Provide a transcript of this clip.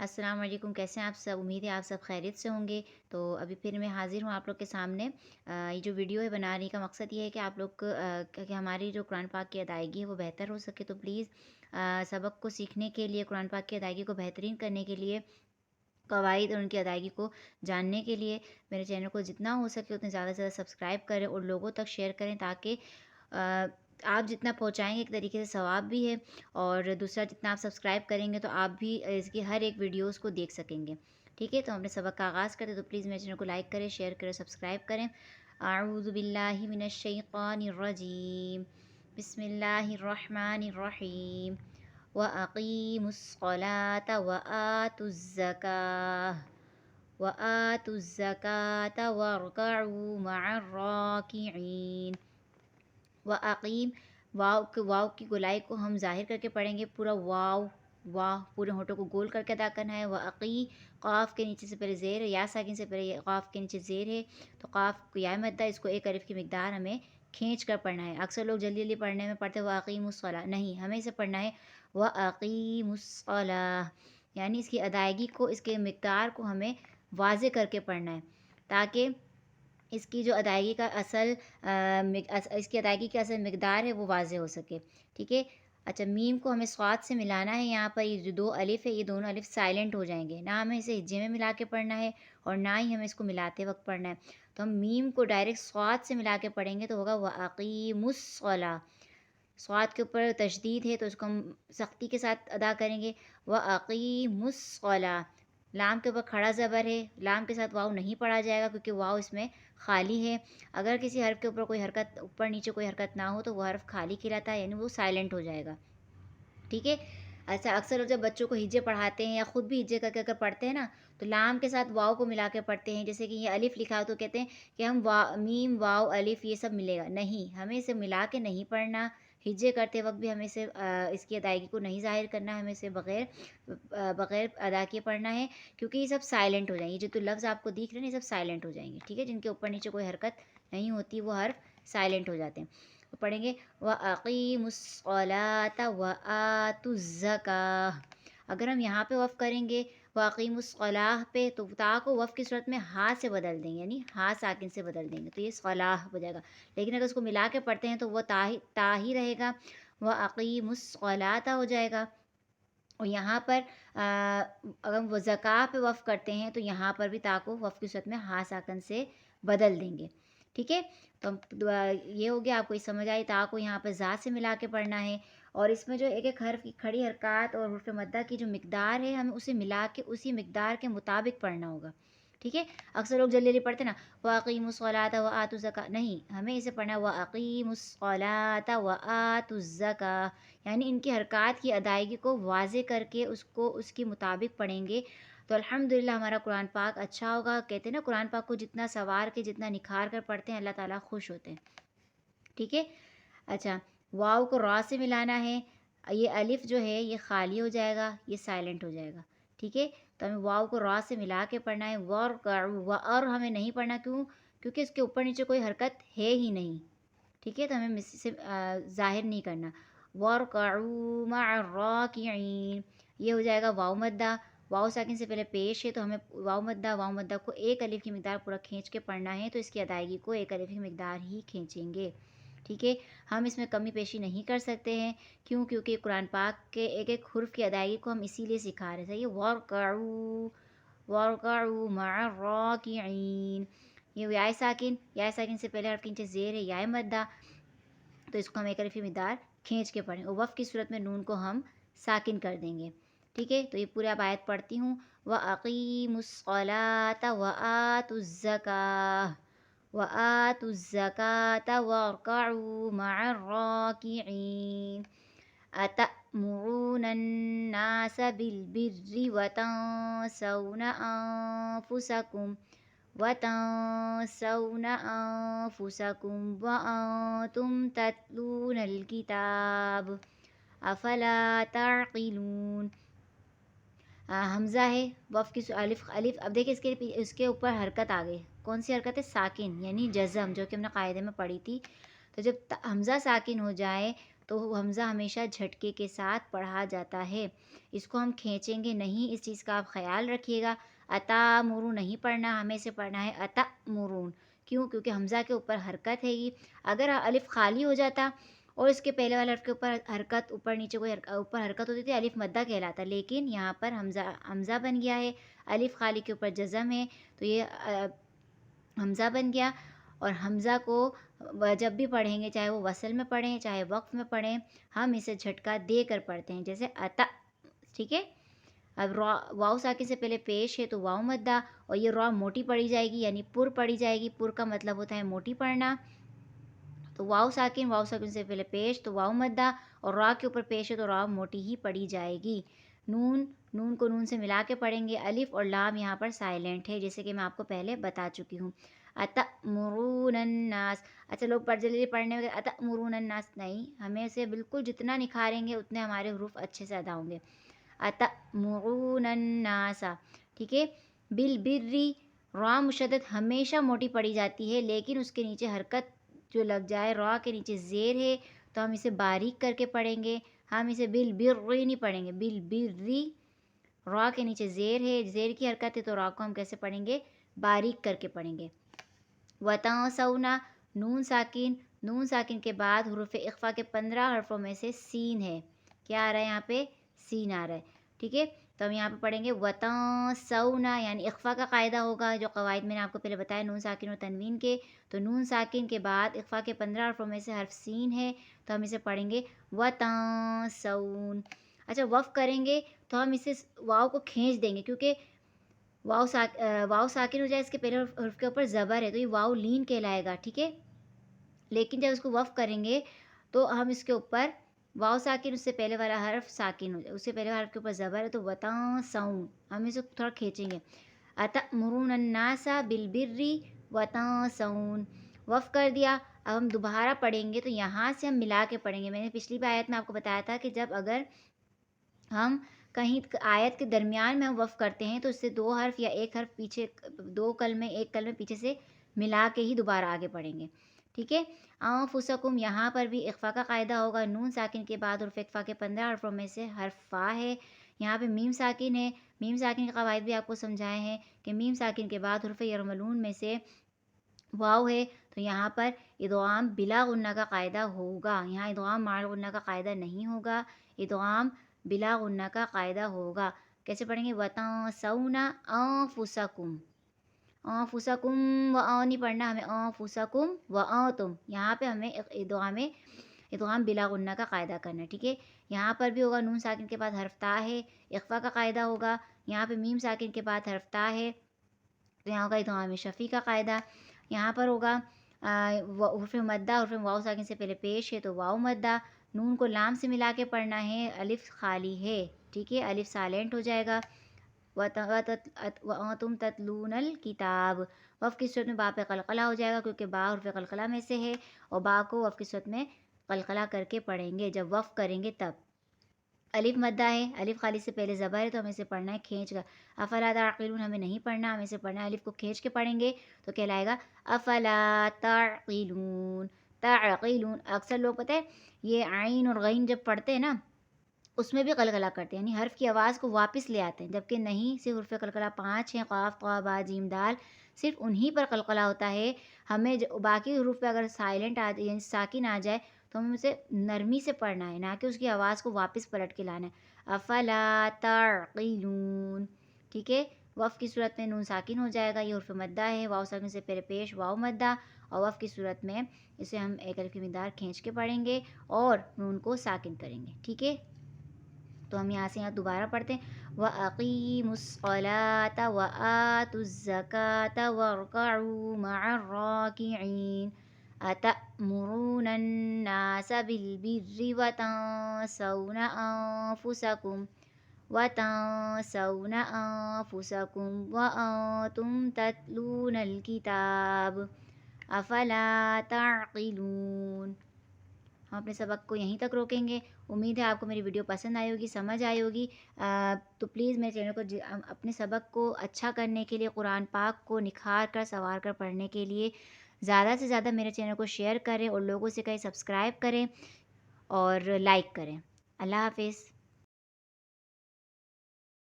السلام علیکم، کیسے ہیں آپ سب؟ امید ہے آپ سب خیریت سے ہوں گے۔ تو ابھی پھر میں حاضر ہوں آپ لوگ کے سامنے۔ یہ جو ویڈیو ہے بنانے کا مقصد یہ ہے کہ آپ لوگ کو کہ ہماری جو قرآن پاک کی ادائیگی ہے وہ بہتر ہو سکے، تو پلیز سبق کو سیکھنے کے لیے، قرآن پاک کی ادائیگی کو بہترین کرنے کے لیے، قواعد اور ان کی ادائیگی کو جاننے کے لیے میرے چینل کو جتنا ہو سکے اتنے زیادہ سے زیادہ سبسکرائب کریں اور لوگوں تک شیئر کریں، تاکہ آپ جتنا پہنچائیں گے ایک طریقے سے ثواب بھی ہے، اور دوسرا جتنا آپ سبسکرائب کریں گے تو آپ بھی اس کی ہر ایک ویڈیوز کو دیکھ سکیں گے۔ ٹھیک ہے، تو ہم اپنے سبق کا آغاز کرتے تو پلیز میرے چینل کو لائک کریں، شیئر کریں، سبسکرائب کریں۔ اعوذ باللہ من الشیطان الرجیم، بسم اللہ الرحمن الرحیم، وَأَقِیمُوا الصَّلَاةَ وَآتُوا الزَّکَاةَ وَآتُوا الزَّکَاةَ وَارْکَعُوا مَعَ الرَّاکِعِینَ۔ وَأَقِیم، واو کی گولائی کو ہم ظاہر کر کے پڑھیں گے، پورا واو، پورے ہونٹوں کو گول کر کے ادا کرنا ہے۔ وَأَقِی، قاف کے نیچے سے پہلے زیر ہے، یا ساکن سے پہلے قاف کے نیچے زیر ہے، تو قاف کو یا مدہ، اس کو ایک الف کی مقدار ہمیں کھینچ کر پڑھنا ہے۔ اکثر لوگ جلدی جلدی پڑھنے میں پڑھتے وَأَقِیمُوا الصَّلَاةَ، نہیں، ہمیں اسے پڑھنا ہے وَأَقِیمُوا الصَّلَاةَ، یعنی اس کی ادائیگی کو، اس کے مقدار کو ہمیں واضح کر کے پڑھنا ہے، تاکہ اس کی جو ادائیگی کا اس کی ادائیگی کی اصل مقدار ہے وہ واضح ہو سکے۔ ٹھیک ہے، اچھا، میم کو ہمیں صاد سے ملانا ہے۔ یہاں پر یہ جو دو الف ہے، یہ دونوں الف سائلنٹ ہو جائیں گے، نہ ہمیں اسے ہجے میں ملا کے پڑھنا ہے اور نہ ہی ہمیں اس کو ملاتے وقت پڑھنا ہے۔ تو ہم میم کو ڈائریکٹ صاد سے ملا کے پڑھیں گے تو ہوگا وَأَقِیمُوا الصَّلَاةَ۔ صاد کے اوپر تشدید ہے تو اس کو ہم سختی کے ساتھ ادا کریں گے، وَأَقِیمُوا الصَّلَاةَ۔ لام کے اوپر کھڑا زبر ہے، لام کے ساتھ واو نہیں پڑھا جائے گا کیونکہ واو اس میں خالی ہے۔ اگر کسی حرف کے اوپر کوئی حرکت، اوپر نیچے کوئی حرکت نہ ہو تو وہ حرف خالی کہلاتا ہے، یعنی وہ سائلنٹ ہو جائے گا۔ ٹھیک ہے، ایسا اکثر لوگ جب بچوں کو ہجے پڑھاتے ہیں یا خود بھی ہجے کر کے اگر پڑھتے ہیں نا، تو لام کے ساتھ واو کو ملا کے پڑھتے ہیں، جیسے کہ یہ الف لکھا ہو تو کہتے ہیں کہ ہم میم واو الف یہ سب ملے گا، نہیں، ہمیں اسے ملا کے نہیں پڑھنا۔ ہجے کرتے وقت بھی ہمیں اسے اس کی ادائیگی کو نہیں ظاہر کرنا ہے، ہمیں اسے بغیر ادا کیے پڑھنا ہے، کیونکہ یہ سب سائلنٹ ہو جائیں گے۔ جو تو لفظ آپ کو دکھ رہے ہیں یہ سب سائلنٹ ہو جائیں گے، ٹھیک ہے، جن کے اوپر نیچے کوئی حرکت نہیں ہوتی وہ حرف سائلنٹ ہو جاتے ہیں۔ پڑھیں گے وَأَقِیمُوا الصَّلَاةَ وَآتُوا الزَّکَاةَ۔ اگر ہم یہاں پہ وقف کریں گے وَأَقِیمُوا الصَّلَاةَ پہ، تو تا کو وقف کی صورت میں ہا سے بدل دیں گے، یعنی ہا ساکن سے بدل دیں گے، تو یہ صلاح ہو جائے گا۔ لیکن اگر اس کو ملا کے پڑھتے ہیں تو وہ تا ہی رہے گا، وَأَقِیمُوا الصَّلَاةَ ہو جائے گا۔ اور یہاں پر اگر وہ زکاة پہ وقف کرتے ہیں تو یہاں پر بھی تا کو وقف کی صورت میں ہا ساکن سے بدل دیں گے، ٹھیک ہے۔ تو یہ ہو گیا، آپ کو یہ سمجھ آئی، تا کو یہاں پہ ذات سے ملا کے پڑھنا ہے، اور اس میں جو ایک ایک حرف کی کھڑی حرکات اور حروف مدہ کی جو مقدار ہے ہمیں اسے ملا کے اسی مقدار کے مطابق پڑھنا ہوگا، ٹھیک ہے۔ اکثر لوگ جلدی جلدی پڑھتے نا وَأَقِیمُوا الصَّلَاةَ وَآتُوا الزَّکَاةَ، نہیں، ہمیں اسے پڑھنا ہے وَأَقِیمُوا الصَّلَاةَ وَآتُوا الزَّکَاةَ، یعنی ان کی حرکات کی ادائیگی کو واضح کر کے اس کو اس کے مطابق پڑھیں گے تو الحمدللہ ہمارا قرآن پاک اچھا ہوگا۔ کہتے ہیں نا قرآن پاک کو جتنا سنوار کے، جتنا نکھار کر پڑھتے ہیں اللہ تعالیٰ خوش ہوتے ہیں، ٹھیک ہے۔ اچھا، واو کو را سے ملانا ہے، یہ الف جو ہے یہ خالی ہو جائے گا، یہ سائلنٹ ہو جائے گا، ٹھیک ہے۔ تو ہمیں واو کو را سے ملا کے پڑھنا ہے، اور ہمیں نہیں پڑھنا، کیونکہ اس کے اوپر نیچے کوئی حرکت ہے ہی نہیں، ٹھیک ہے، تو ہمیں اسے ظاہر نہیں کرنا۔ وَارْكَعُوا مَعَ الرَّاكِعِينَ، یہ ہو جائے گا واو مدہ، واو ساکن سے پہلے پیش ہے تو ہمیں واو مدہ کو ایک الف کی مقدار پورا کھینچ کے پڑھنا ہے، تو اس کی ادائیگی کو ایک الف کی مقدار ہی کھینچیں گے، ٹھیک ہے۔ ہم اس میں کمی پیشی نہیں کر سکتے ہیں، کیونکہ قرآن پاک کے ایک ایک حرف کی ادائیگی کو ہم اسی لیے سکھا رہے ہیں، صحیح ہے۔ وَارْكَعُوا مَعَ الرَّاكِعِينَ، یہ یا ساکن سے پہلے حرف کے نیچے زیر ہے یا مدہ، تو اس کو ہم ایک الف کی مقدار کھینچ کے پڑھیں، اور وقف کی صورت میں نون کو ہم ساکن کر دیں گے، ٹھیک ہے۔ تو یہ پورے اب آیت پڑھتی ہوں، وَأَقِیمُوا الصَّلَاةَ وَآتُوا الزَّکَاةَ وَآتُوا الزَّکَاةَ وَارْكَعُوا مَعَ الرَّاكِعِينَ أَتَأْمُرُونَ النَّاسَ بِالْبِرِّ وَتَنْسَوْنَ أَنفُسَكُمْ تَتْلُونَ الْكِتَابَ أَفَلَا تَعْقِلُونَ۔ حمزہ ہے، وقف کی الف، اب دیکھیں اس کے اوپر حرکت آ گئی، کون سی حرکت ہے؟ ساکن، یعنی جزم، جو کہ ہم نے قاعدے میں پڑھی تھی۔ تو جب حمزہ ساکن ہو جائے تو حمزہ ہمیشہ جھٹکے کے ساتھ پڑھا جاتا ہے، اس کو ہم کھینچیں گے نہیں، اس چیز کا آپ خیال رکھیے گا۔ اتامرون نہیں پڑھنا، ہمیں سے پڑھنا ہے اتامرون۔ کیوں؟ کیونکہ حمزہ کے اوپر حرکت ہے یہ۔ اگر الف خالی ہو جاتا اور اس کے پہلے والے حرف کے اوپر حرکت، اوپر نیچے کوئی اوپر حرکت ہوتی تھی، الف مدہ کہلاتا، لیکن یہاں پر حمزہ بن گیا ہے، الف خالی کے اوپر جزم ہے، تو یہ حمزہ بن گیا۔ اور حمزہ کو جب بھی پڑھیں گے، چاہے وہ وصل میں پڑھیں چاہے وقف میں پڑھیں، ہم اسے جھٹکا دے کر پڑھتے ہیں، جیسے اتا، ٹھیک ہے۔ اب واؤ ساکن سے پہلے پیش ہے تو واؤ مدہ، اور یہ را موٹی پڑھی جائے گی، یعنی پر پڑھی جائے گی، پر کا مطلب ہوتا ہے موٹی پڑھنا۔ تو واؤ ساکن سے پہلے پیش تو واؤ مدہ، اور را کے اوپر پیش ہے تو را موٹی ہی پڑھی جائے گی۔ نون کو نون سے ملا کے پڑھیں گے، الف اور لام یہاں پر سائلنٹ ہے، جیسے کہ میں آپ کو پہلے بتا چکی ہوں۔ اتأمرون الناس، اچھا لوگ جلدی پڑھنے میں اتأمرون الناس، نہیں، ہمیں اسے بالکل جتنا نکھاریں گے اتنے ہمارے حروف اچھے سے ادا ہوں گے۔ اتأمرون الناس، ٹھیک ہے۔ بالبری، را مشدد ہمیشہ موٹی پڑھی جاتی ہے، لیکن اس کے نیچے حرکت جو لگ جائے، را کے نیچے زیر ہے تو ہم اسے باریک کر کے پڑھیں گے، ہم اسے بالبری نہیں پڑھیں گے، بالبری، را کے نیچے زیر ہے، زیر کی حرکت ہے، تو را کو ہم کیسے پڑھیں گے؟ باریک کر کے پڑھیں گے۔ وتنسونا، نون ساکن کے بعد حروف اخفا کے 15 حرفوں میں سے سین ہے، کیا آ رہا ہے یہاں پہ؟ سین آ رہا ہے، ٹھیک ہے۔ تو ہم یہاں پہ پڑھیں گے وتنسونا، یعنی اخفا کا قاعدہ ہوگا، جو قواعد میں نے آپ کو پہلے بتایا نون ساکن اور تنوین کے، تو نون ساکن کے بعد اخفا کے 15 حرفوں میں سے حرف سین ہے، تو ہم اسے پڑھیں گے وتنسون۔ اچھا وقف کریں گے تو ہم اسے واؤ کو کھینچ دیں گے، کیونکہ واؤ ساکن ہو جائے، اس کے پہلے حرف کے اوپر زبر ہے، تو یہ واؤ لین کہلائے گا، ٹھیک ہے۔ لیکن جب اس کو وقف کریں گے تو ہم اس کے اوپر واؤ ساکن، اس سے پہلے والا حرف ساکن ہو جائے، اس سے پہلے حرف کے اوپر زبر ہے، تو وتنسون، ہم اسے تھوڑا کھینچیں گے۔ اتأمرون الناس بالبر وتنسون، وقف کر دیا۔ اب ہم دوبارہ پڑھیں گے تو یہاں سے ہم ملا کے پڑھیں گے۔ میں نے پچھلی آیت میں آپ کو بتایا تھا کہ جب اگر ہم کہیں آیت کے درمیان میں ہم وقف کرتے ہیں تو اس سے دو حرف یا ایک حرف پیچھے، ایک کلمے پیچھے سے ملا کے ہی دوبارہ آگے پڑھیں گے، ٹھیک ہے۔ انفسکم، یہاں پر بھی اخفا کا قاعدہ ہوگا، نون ساکن کے بعد حرف اخفا کے 15 حرفوں میں سے حرف فا ہے، یہاں پہ میم ساکن ہے، میم ساکن کے قواعد بھی آپ کو سمجھائے ہیں کہ میم ساکن کے بعد حرف یرملون میں سے واو ہے، تو یہاں پر ادغام بلا غنہ کا قاعدہ ہوگا، یہاں ادغام مع غنہ کا قاعدہ نہیں ہوگا، ادغام بلا غنہ کا قاعدہ ہوگا۔ کیسے پڑھیں گے؟ وتنسون انفسکم، انفسکم و نہیں پڑھنا ہمیں، انفسکم و تم، یہاں پہ ہمیں ادغام بلا غنہ کا قاعدہ کرنا ہے، ٹھیک ہے۔ یہاں پر بھی ہوگا نون ساکن کے بعد حرف تا ہے، اخفا کا قاعدہ ہوگا، یہاں پہ میم ساکن کے بعد حرف تا ہے تو یہاں ہوگا ادغام شفیع کا قاعدہ، یہاں پر ہوگا حرف مدہ، حرف واؤ ساکن سے پہلے پیش ہے تو واؤ مدہ، نون کو لام سے ملا کے پڑھنا ہے، الف خالی ہے، ٹھیک ہے، الف سائلنٹ ہو جائے گا۔ وَأَنْتُمْ تَتْلُونَ الْكِتَابَ، وقف کی صورت میں با پہ قلقلہ ہو جائے گا، کیونکہ با حرف قلقلہ میں سے ہے، اور با کو وقف کی صورت میں قلقلہ کر کے پڑھیں گے، جب وقف کریں گے تب۔ الف مدہ ہے، الف خالی سے پہلے زبر ہے، تو ہمیں اسے پڑھنا ہے کھینچ کر، افلا تعقلون ہمیں نہیں پڑھنا، ہمیں اسے پڑھنا ہے الف کو کھینچ کے پڑھیں گے تو کہلائے گا افلا تعقلون، تعقلون۔ اکثر لوگ پتہ ہے یہ عین اور غین جب پڑھتے ہیں نا اس میں بھی قلقلہ کرتے ہیں، یعنی حرف کی آواز کو واپس لے آتے ہیں، جبکہ نہیں، صرف حرف قلقلہ 5 ہیں، قاف قا با جیم دال، صرف انہی پر قلقلہ ہوتا ہے، ہمیں باقی حروف پہ اگر سائلنٹ آ جائے، یعنی ساکن آ جائے تو ہمیں اسے نرمی سے پڑھنا ہے، نہ کہ اس کی آواز کو واپس پلٹ کے لانا ہے۔ افلا تعقلون، ٹھیک ہے۔ وقف کی صورت میں نون ساکن ہو جائے گا، یہ حرف مدہ ہے، واؤ ساکن سے پہلے پیش واؤ مدہ، اور وقف کی صورت میں اسے ہم ایک الف کی مقدار کھینچ کے پڑھیں گے اور نون کو ساکن کریں گے، ٹھیک ہے۔ تو ہم یہاں سے دوبارہ پڑھتے ہیں وَأَقِيمُوا الصَّلَاةَ وَآتُوا الزَّكَاةَ وَارْكَعُوا مَعَ الرَّاكِعِينَ أَتَأْمُرُونَ النَّاسَ بِالْبِرِّ وَتَنْسَوْنَ وَأَنْتُمْ تَتْلُونَ الْكِتَابَ أَفَلَا تَعْقِلُونَ۔ ہم اپنے سبق کو یہیں تک روکیں گے، امید ہے آپ کو میری ویڈیو پسند آئی ہوگی، سمجھ آئی ہوگی، تو پلیز میرے چینل کو اپنے سبق کو اچھا کرنے کے لیے، قرآن پاک کو نکھار کر سنوار کر پڑھنے کے لیے زیادہ سے زیادہ میرے چینل کو شیئر کریں اور لوگوں سے کہیں سبسکرائب کریں، اور لائک کریں۔ اللہ حافظ۔